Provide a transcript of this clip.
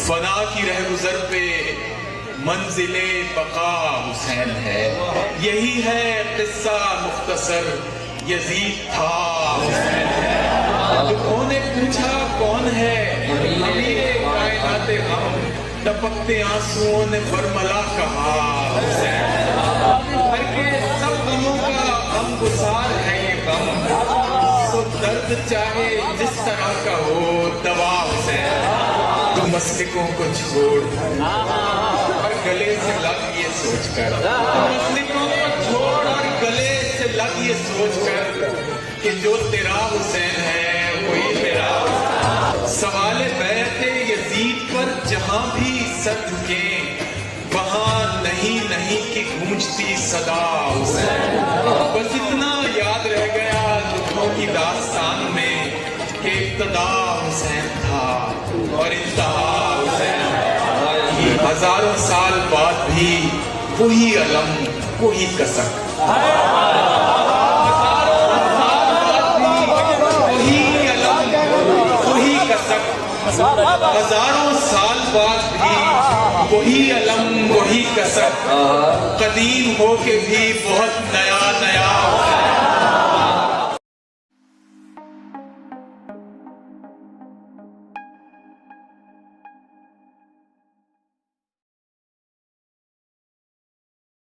फना की रहगुजर पे मंजिले बका हुसैन है। यही है किस्सा मुख्तसर, यजीद था हुसैन है। लोगों ने पूछा कौन है अमीरे कायनात गम, टपकते आंसुओं ने बरमला कहा हुसैन। भर के सब गमों का गमगुसार है ये गम, तो दर्द चाहे जिस तरह का हो दवा हुसैन। तो मस्तिकों को छोड़ और गले से लग ये सोचकर, मस्तिकों को छोड़ और गले से लग ये सोचकर कि जो तेरा हुसैन है वही मेरा। सवाल बैठे यजीद पर जहां भी सर झुके, वहां नहीं नहीं की गूंजती सदा हुसैन। बस इतना याद रह गया दुखों की दास्तान में कि इब्तदा हुसैन था और इंतहा हुसैन है। हजारों साल बाद भी वही अलम वही कसक, वही अलम वही कसक, हजारों साल बाद भी वही अलम वही कसक, कदीम हो के भी बहुत नया नया।